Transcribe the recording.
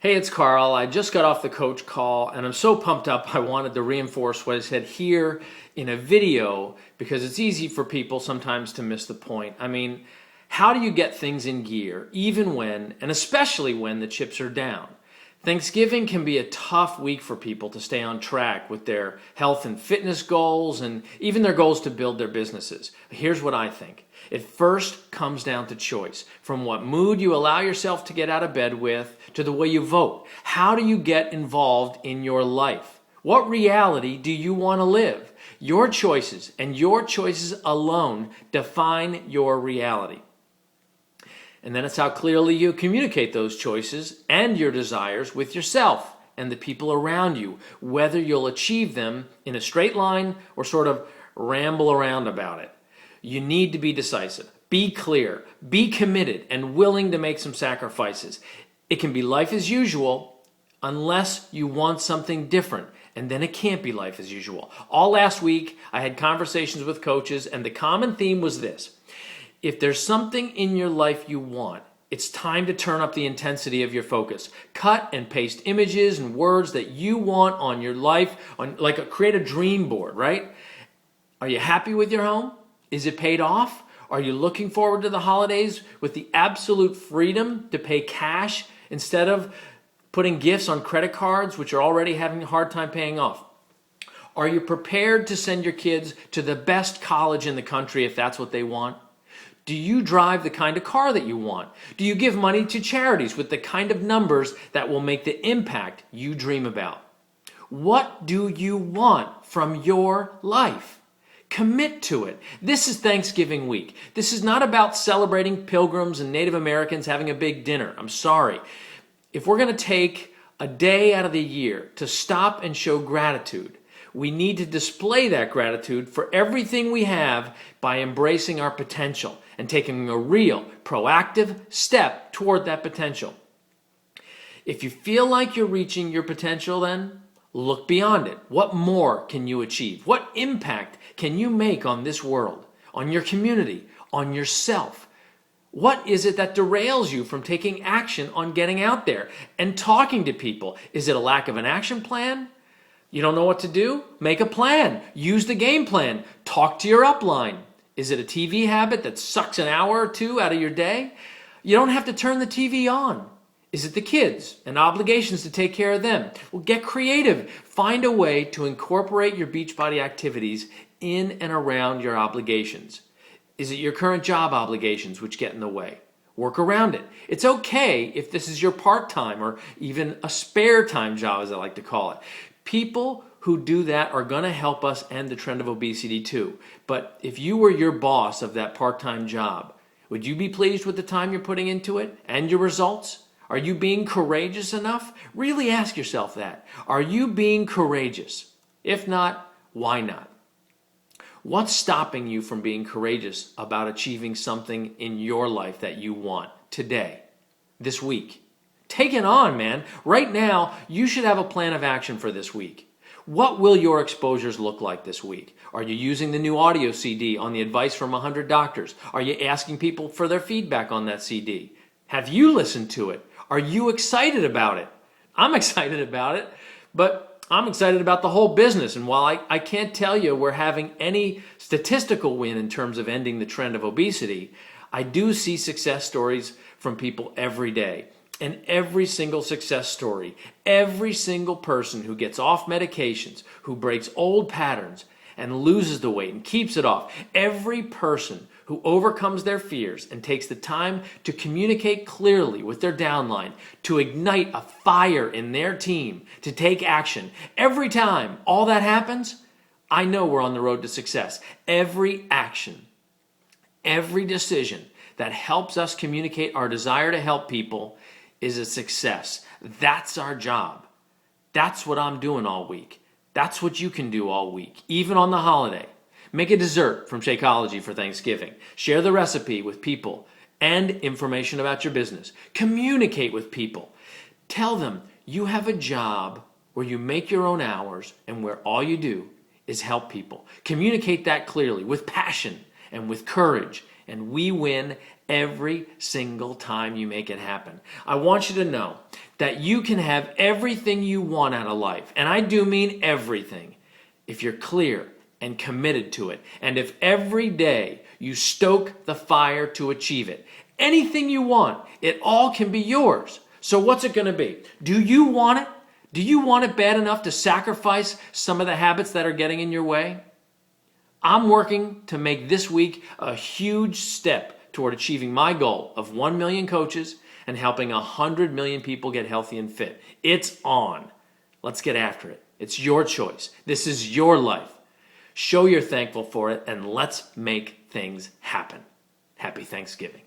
Hey, it's Carl. I just got off the coach call and I'm so pumped up I wanted to reinforce what I said here in a video because it's easy for people sometimes to miss the point. I mean, how do you get things in gear even when, and especially when the chips are down? Thanksgiving can be a tough week for people to stay on track with their health and fitness goals and even their goals to build their businesses. Here's what I think. It first comes down to choice. From what mood you allow yourself to get out of bed with to the way you vote. How do you get involved in your life? What reality do you want to live? Your choices and your choices alone define your reality. And then it's how clearly you communicate those choices and your desires with yourself and the people around you, whether you'll achieve them in a straight line or sort of ramble around about it. You need to be decisive, be clear, be committed, and willing to make some sacrifices. It can be life as usual unless you want something different, and then it can't be life as usual. All last week, I had conversations with coaches, and the common theme was this. If there's something in your life you want, it's time to turn up the intensity of your focus. Cut and paste images and words that you want on your life, create a dream board, right? Are you happy with your home? Is it paid off? Are you looking forward to the holidays with the absolute freedom to pay cash instead of putting gifts on credit cards, which are already having a hard time paying off? Are you prepared to send your kids to the best college in the country if that's what they want? Do you drive the kind of car that you want? Do you give money to charities with the kind of numbers that will make the impact you dream about? What do you want from your life? Commit to it. This is Thanksgiving week. This is not about celebrating pilgrims and Native Americans having a big dinner. I'm sorry. If we're going to take a day out of the year to stop and show gratitude, we need to display that gratitude for everything we have by embracing our potential and taking a real, proactive step toward that potential. If you feel like you're reaching your potential, then look beyond it. What more can you achieve? What impact can you make on this world, on your community, on yourself? What is it that derails you from taking action on getting out there and talking to people? Is it a lack of an action plan? You don't know what to do? Make a plan. Use the game plan. Talk to your upline. Is it a TV habit that sucks an hour or two out of your day? You don't have to turn the TV on. Is it the kids and obligations to take care of them? Well, get creative. Find a way to incorporate your Beachbody activities in and around your obligations. Is it your current job obligations which get in the way? Work around it. It's okay if this is your part-time or even a spare time job, as I like to call it. People who do that are going to help us end the trend of obesity too. But if you were your boss of that part-time job, would you be pleased with the time you're putting into it and your results? Are you being courageous enough? Really ask yourself that. Are you being courageous? If not, why not? What's stopping you from being courageous about achieving something in your life that you want today, this week? Take it on, man. Right now, you should have a plan of action for this week. What will your exposures look like this week? Are you using the new audio CD on the advice from 100 doctors? Are you asking people for their feedback on that CD? Have you listened to it? Are you excited about it? I'm excited about it, but I'm excited about the whole business. And while I can't tell you we're having any statistical win in terms of ending the trend of obesity, I do see success stories from people every day. And every single success story, every single person who gets off medications, who breaks old patterns and loses the weight and keeps it off, every person who overcomes their fears and takes the time to communicate clearly with their downline, to ignite a fire in their team, to take action, every time all that happens, I know we're on the road to success. Every action, every decision that helps us communicate our desire to help people is a success. That's our job. That's what I'm doing all week. That's what you can do all week, even on the holiday. Make a dessert from Shakeology for Thanksgiving. Share the recipe with people and information about your business. Communicate with people. Tell them you have a job where you make your own hours and where all you do is help people. Communicate that clearly with passion and with courage, and we win every single time you make it happen. I want you to know that you can have everything you want out of life, and I do mean everything, if you're clear and committed to it, and if every day you stoke the fire to achieve it. Anything you want, it all can be yours. So what's it going to be? Do you want it? Do you want it bad enough to sacrifice some of the habits that are getting in your way? I'm working to make this week a huge step toward achieving my goal of 1 million coaches and helping 100 million people get healthy and fit. It's on. Let's get after it. It's your choice. This is your life. Show you're thankful for it, and let's make things happen. Happy Thanksgiving.